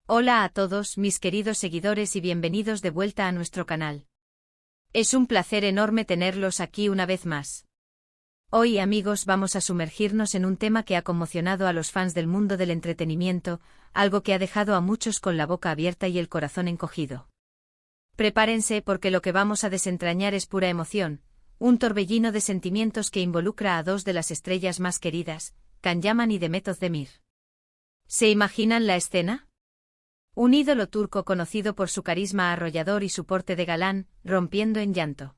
Hola a todos mis queridos seguidores y bienvenidos de vuelta a nuestro canal. Es un placer enorme tenerlos aquí una vez más. Hoy, amigos, vamos a sumergirnos en un tema que ha conmocionado a los fans del mundo del entretenimiento, algo que ha dejado a muchos con la boca abierta y el corazón encogido. Prepárense porque lo que vamos a desentrañar es pura emoción, un torbellino de sentimientos que involucra a dos de las estrellas más queridas, Can Yaman y Demet Özdemir. ¿Se imaginan la escena? Un ídolo turco conocido por su carisma arrollador y su porte de galán, rompiendo en llanto.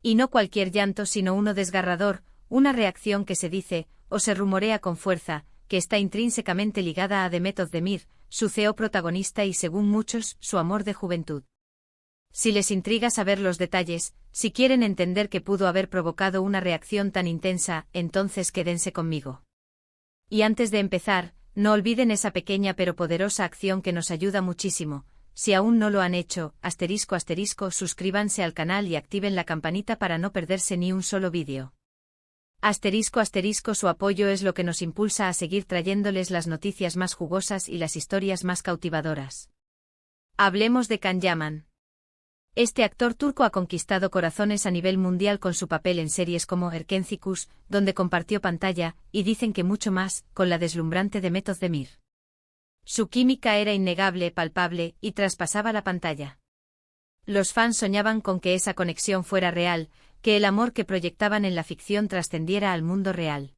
Y no cualquier llanto sino uno desgarrador, una reacción que se dice, o se rumorea con fuerza, que está intrínsecamente ligada a Demet Özdemir, su CEO protagonista y según muchos, su amor de juventud. Si les intriga saber los detalles, si quieren entender qué pudo haber provocado una reacción tan intensa, entonces quédense conmigo. Y antes de empezar, no olviden esa pequeña pero poderosa acción que nos ayuda muchísimo. Si aún no lo han hecho, ***, suscríbanse al canal y activen la campanita para no perderse ni un solo vídeo. ***, su apoyo es lo que nos impulsa a seguir trayéndoles las noticias más jugosas y las historias más cautivadoras. Hablemos de Can Yaman. Este actor turco ha conquistado corazones a nivel mundial con su papel en series como Erkenci, donde compartió pantalla, y dicen que mucho más, con la deslumbrante Demet Özdemir. Su química era innegable, palpable, y traspasaba la pantalla. Los fans soñaban con que esa conexión fuera real, que el amor que proyectaban en la ficción trascendiera al mundo real.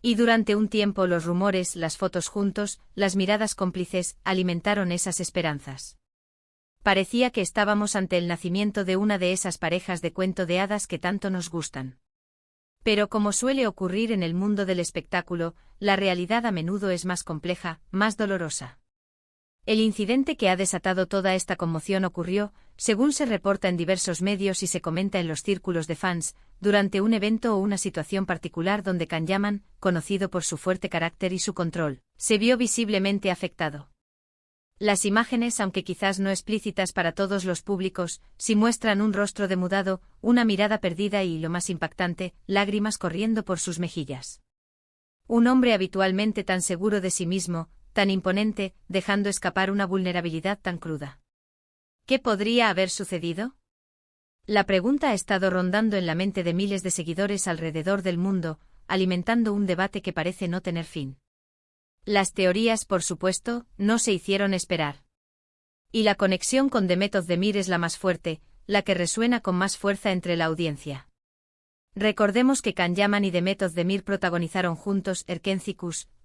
Y durante un tiempo los rumores, las fotos juntos, las miradas cómplices, alimentaron esas esperanzas. Parecía que estábamos ante el nacimiento de una de esas parejas de cuento de hadas que tanto nos gustan. Pero como suele ocurrir en el mundo del espectáculo, la realidad a menudo es más compleja, más dolorosa. El incidente que ha desatado toda esta conmoción ocurrió, según se reporta en diversos medios y se comenta en los círculos de fans, durante un evento o una situación particular donde Can Yaman, conocido por su fuerte carácter y su control, se vio visiblemente afectado. Las imágenes, aunque quizás no explícitas para todos los públicos, sí muestran un rostro demudado, una mirada perdida y, lo más impactante, lágrimas corriendo por sus mejillas. Un hombre habitualmente tan seguro de sí mismo, tan imponente, dejando escapar una vulnerabilidad tan cruda. ¿Qué podría haber sucedido? La pregunta ha estado rondando en la mente de miles de seguidores alrededor del mundo, alimentando un debate que parece no tener fin. Las teorías, por supuesto, no se hicieron esperar. Y la conexión con Demet Özdemir es la más fuerte, la que resuena con más fuerza entre la audiencia. Recordemos que Can Yaman y Demet Özdemir protagonizaron juntos Erkenci,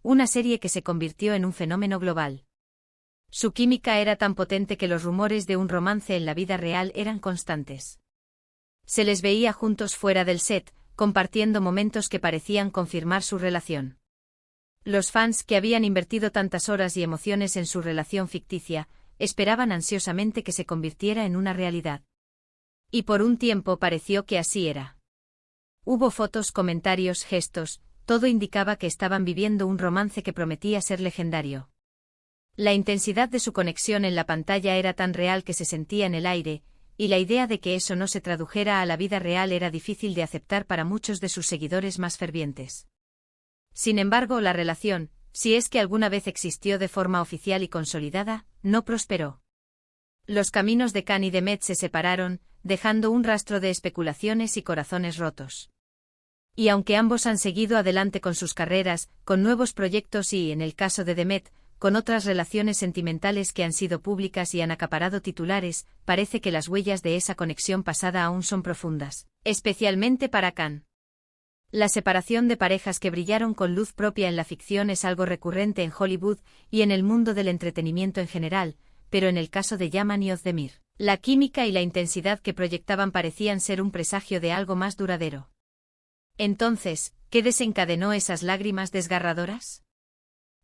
una serie que se convirtió en un fenómeno global. Su química era tan potente que los rumores de un romance en la vida real eran constantes. Se les veía juntos fuera del set, compartiendo momentos que parecían confirmar su relación. Los fans, que habían invertido tantas horas y emociones en su relación ficticia, esperaban ansiosamente que se convirtiera en una realidad. Y por un tiempo pareció que así era. Hubo fotos, comentarios, gestos, todo indicaba que estaban viviendo un romance que prometía ser legendario. La intensidad de su conexión en la pantalla era tan real que se sentía en el aire, y la idea de que eso no se tradujera a la vida real era difícil de aceptar para muchos de sus seguidores más fervientes. Sin embargo, la relación, si es que alguna vez existió de forma oficial y consolidada, no prosperó. Los caminos de Can y Demet se separaron, dejando un rastro de especulaciones y corazones rotos. Y aunque ambos han seguido adelante con sus carreras, con nuevos proyectos y, en el caso de Demet, con otras relaciones sentimentales que han sido públicas y han acaparado titulares, parece que las huellas de esa conexión pasada aún son profundas, especialmente para Can. La separación de parejas que brillaron con luz propia en la ficción es algo recurrente en Hollywood y en el mundo del entretenimiento en general, pero en el caso de Yaman y Özdemir, la química y la intensidad que proyectaban parecían ser un presagio de algo más duradero. Entonces, ¿qué desencadenó esas lágrimas desgarradoras?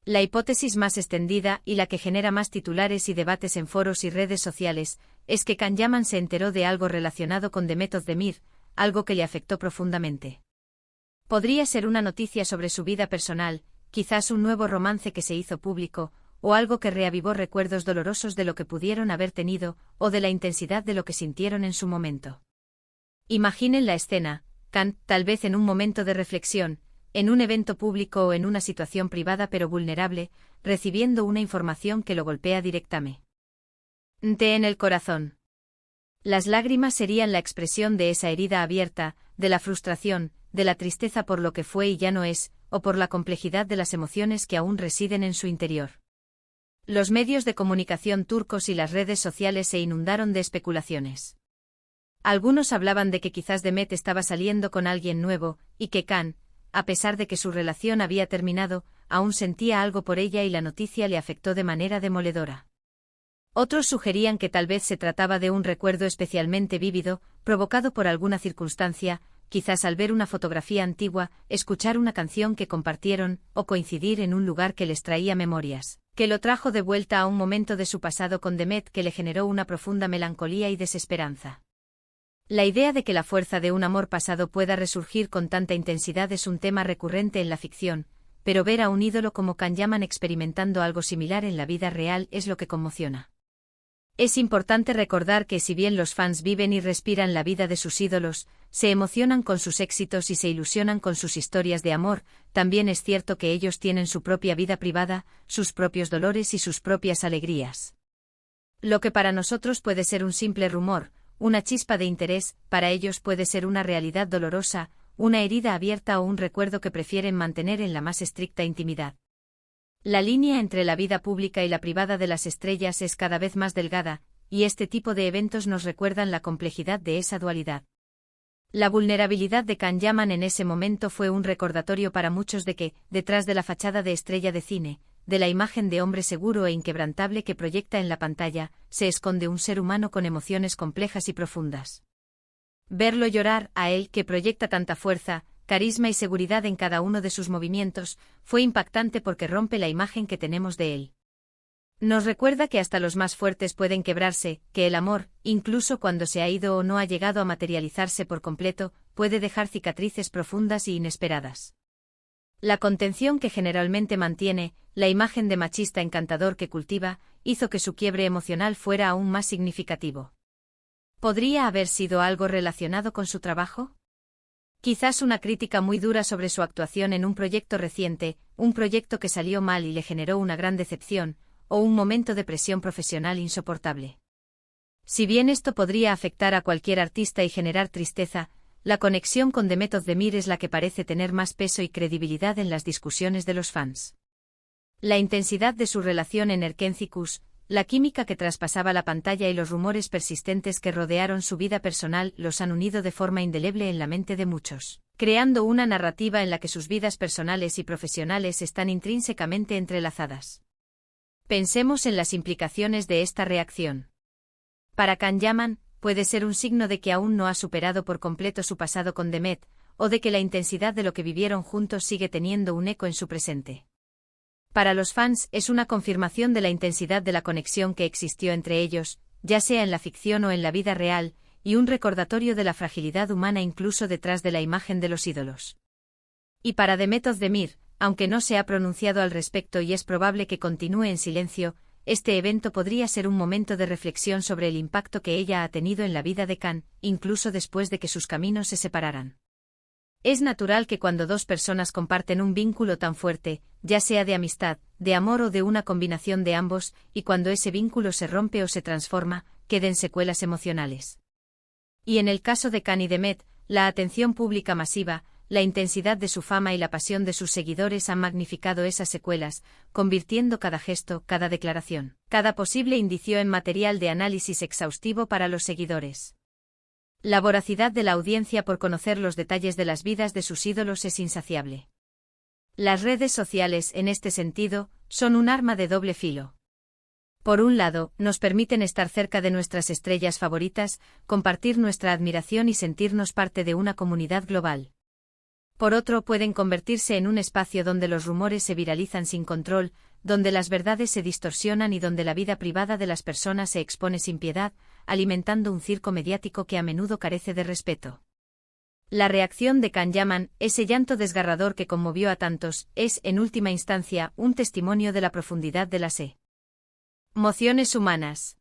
La hipótesis más extendida y la que genera más titulares y debates en foros y redes sociales es que Can Yaman se enteró de algo relacionado con Demet Özdemir, algo que le afectó profundamente. Podría ser una noticia sobre su vida personal, quizás un nuevo romance que se hizo público, o algo que reavivó recuerdos dolorosos de lo que pudieron haber tenido, o de la intensidad de lo que sintieron en su momento. Imaginen la escena, Can, tal vez en un momento de reflexión, en un evento público o en una situación privada pero vulnerable, recibiendo una información que lo golpea directamente en el corazón. Las lágrimas serían la expresión de esa herida abierta, de la frustración, de la tristeza por lo que fue y ya no es, o por la complejidad de las emociones que aún residen en su interior. Los medios de comunicación turcos y las redes sociales se inundaron de especulaciones. Algunos hablaban de que quizás Demet estaba saliendo con alguien nuevo, y que Can, a pesar de que su relación había terminado, aún sentía algo por ella y la noticia le afectó de manera demoledora. Otros sugerían que tal vez se trataba de un recuerdo especialmente vívido, provocado por alguna circunstancia, quizás al ver una fotografía antigua, escuchar una canción que compartieron, o coincidir en un lugar que les traía memorias, que lo trajo de vuelta a un momento de su pasado con Demet que le generó una profunda melancolía y desesperanza. La idea de que la fuerza de un amor pasado pueda resurgir con tanta intensidad es un tema recurrente en la ficción, pero ver a un ídolo como Can Yaman experimentando algo similar en la vida real es lo que conmociona. Es importante recordar que si bien los fans viven y respiran la vida de sus ídolos, se emocionan con sus éxitos y se ilusionan con sus historias de amor, también es cierto que ellos tienen su propia vida privada, sus propios dolores y sus propias alegrías. Lo que para nosotros puede ser un simple rumor, una chispa de interés, para ellos puede ser una realidad dolorosa, una herida abierta o un recuerdo que prefieren mantener en la más estricta intimidad. La línea entre la vida pública y la privada de las estrellas es cada vez más delgada, y este tipo de eventos nos recuerdan la complejidad de esa dualidad. La vulnerabilidad de Can Yaman en ese momento fue un recordatorio para muchos de que, detrás de la fachada de estrella de cine, de la imagen de hombre seguro e inquebrantable que proyecta en la pantalla, se esconde un ser humano con emociones complejas y profundas. Verlo llorar, a él que proyecta tanta fuerza, carisma y seguridad en cada uno de sus movimientos, fue impactante porque rompe la imagen que tenemos de él. Nos recuerda que hasta los más fuertes pueden quebrarse, que el amor, incluso cuando se ha ido o no ha llegado a materializarse por completo, puede dejar cicatrices profundas y inesperadas. La contención que generalmente mantiene, la imagen de machista encantador que cultiva, hizo que su quiebre emocional fuera aún más significativo. ¿Podría haber sido algo relacionado con su trabajo? Quizás una crítica muy dura sobre su actuación en un proyecto reciente, un proyecto que salió mal y le generó una gran decepción, o un momento de presión profesional insoportable. Si bien esto podría afectar a cualquier artista y generar tristeza, la conexión con Demet Özdemir es la que parece tener más peso y credibilidad en las discusiones de los fans. La intensidad de su relación en Erkencikus, la química que traspasaba la pantalla y los rumores persistentes que rodearon su vida personal los han unido de forma indeleble en la mente de muchos, creando una narrativa en la que sus vidas personales y profesionales están intrínsecamente entrelazadas. Pensemos en las implicaciones de esta reacción. Para Can Yaman, puede ser un signo de que aún no ha superado por completo su pasado con Demet, o de que la intensidad de lo que vivieron juntos sigue teniendo un eco en su presente. Para los fans es una confirmación de la intensidad de la conexión que existió entre ellos, ya sea en la ficción o en la vida real, y un recordatorio de la fragilidad humana incluso detrás de la imagen de los ídolos. Y para Demet Özdemir, aunque no se ha pronunciado al respecto y es probable que continúe en silencio, este evento podría ser un momento de reflexión sobre el impacto que ella ha tenido en la vida de Can, incluso después de que sus caminos se separaran. Es natural que cuando dos personas comparten un vínculo tan fuerte, ya sea de amistad, de amor o de una combinación de ambos, y cuando ese vínculo se rompe o se transforma, queden secuelas emocionales. Y en el caso de Can y Demet, la atención pública masiva, la intensidad de su fama y la pasión de sus seguidores han magnificado esas secuelas, convirtiendo cada gesto, cada declaración, cada posible indicio en material de análisis exhaustivo para los seguidores. La voracidad de la audiencia por conocer los detalles de las vidas de sus ídolos es insaciable. Las redes sociales, en este sentido, son un arma de doble filo. Por un lado, nos permiten estar cerca de nuestras estrellas favoritas, compartir nuestra admiración y sentirnos parte de una comunidad global. Por otro, pueden convertirse en un espacio donde los rumores se viralizan sin control, donde las verdades se distorsionan y donde la vida privada de las personas se expone sin piedad, alimentando un circo mediático que a menudo carece de respeto. La reacción de Can Yaman, ese llanto desgarrador que conmovió a tantos, es, en última instancia, un testimonio de la profundidad de las emociones humanas.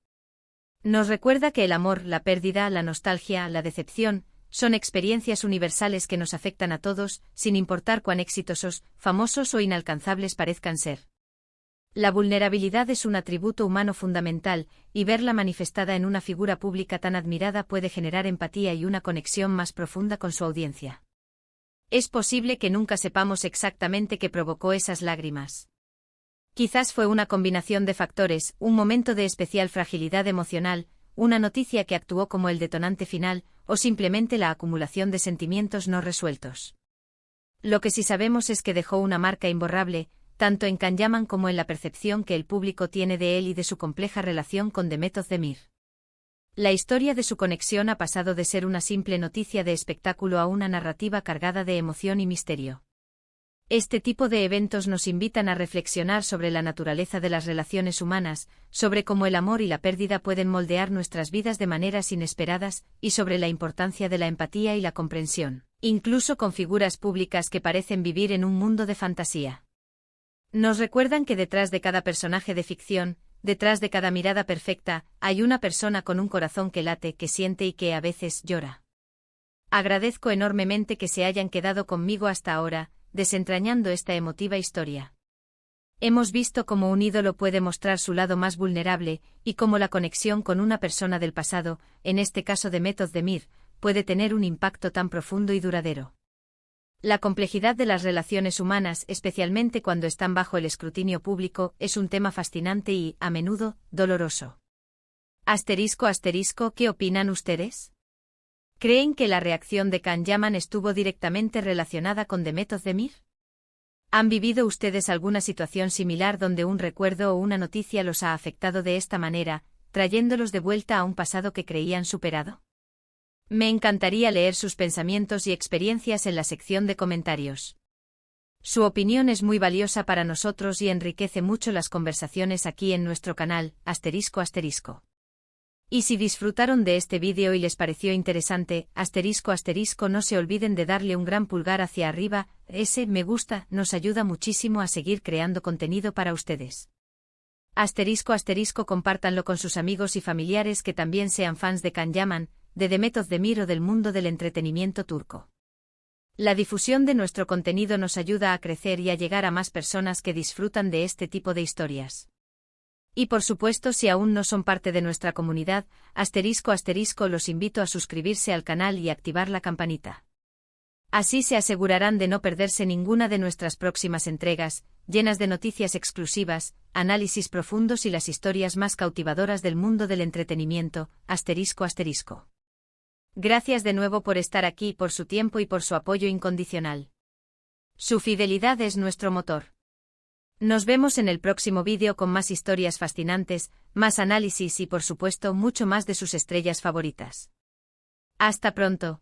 Nos recuerda que el amor, la pérdida, la nostalgia, la decepción, Son experiencias universales que nos afectan a todos, sin importar cuán exitosos, famosos o inalcanzables parezcan ser. La vulnerabilidad es un atributo humano fundamental, y verla manifestada en una figura pública tan admirada puede generar empatía y una conexión más profunda con su audiencia. Es posible que nunca sepamos exactamente qué provocó esas lágrimas. Quizás fue una combinación de factores, un momento de especial fragilidad emocional, una noticia que actuó como el detonante final, o simplemente la acumulación de sentimientos no resueltos. Lo que sí sabemos es que dejó una marca imborrable, tanto en Kanyaman como en la percepción que el público tiene de él y de su compleja relación con Demet Özdemir. La historia de su conexión ha pasado de ser una simple noticia de espectáculo a una narrativa cargada de emoción y misterio. Este tipo de eventos nos invitan a reflexionar sobre la naturaleza de las relaciones humanas, sobre cómo el amor y la pérdida pueden moldear nuestras vidas de maneras inesperadas, y sobre la importancia de la empatía y la comprensión, incluso con figuras públicas que parecen vivir en un mundo de fantasía. Nos recuerdan que detrás de cada personaje de ficción, detrás de cada mirada perfecta, hay una persona con un corazón que late, que siente y que a veces llora. Agradezco enormemente que se hayan quedado conmigo hasta ahora, desentrañando esta emotiva historia. Hemos visto cómo un ídolo puede mostrar su lado más vulnerable, y cómo la conexión con una persona del pasado, en este caso Demet Özdemir, puede tener un impacto tan profundo y duradero. La complejidad de las relaciones humanas, especialmente cuando están bajo el escrutinio público, es un tema fascinante y, a menudo, doloroso. **, ¿qué opinan ustedes? ¿Creen que la reacción de Kanyaman estuvo directamente relacionada con Demet Özdemir? ¿Han vivido ustedes alguna situación similar donde un recuerdo o una noticia los ha afectado de esta manera, trayéndolos de vuelta a un pasado que creían superado? Me encantaría leer sus pensamientos y experiencias en la sección de comentarios. Su opinión es muy valiosa para nosotros y enriquece mucho las conversaciones aquí en nuestro canal, **. Y si disfrutaron de este vídeo y les pareció interesante, **, no se olviden de darle un gran pulgar hacia arriba, ese me gusta nos ayuda muchísimo a seguir creando contenido para ustedes. **, compártanlo con sus amigos y familiares que también sean fans de Kanyaman, de Demet Özdemir o del mundo del entretenimiento turco. La difusión de nuestro contenido nos ayuda a crecer y a llegar a más personas que disfrutan de este tipo de historias. Y por supuesto, si aún no son parte de nuestra comunidad, **, los invito a suscribirse al canal y activar la campanita. Así se asegurarán de no perderse ninguna de nuestras próximas entregas, llenas de noticias exclusivas, análisis profundos y las historias más cautivadoras del mundo del entretenimiento, **. Gracias de nuevo por estar aquí, por su tiempo y por su apoyo incondicional. Su fidelidad es nuestro motor. Nos vemos en el próximo vídeo con más historias fascinantes, más análisis y por supuesto mucho más de sus estrellas favoritas. Hasta pronto.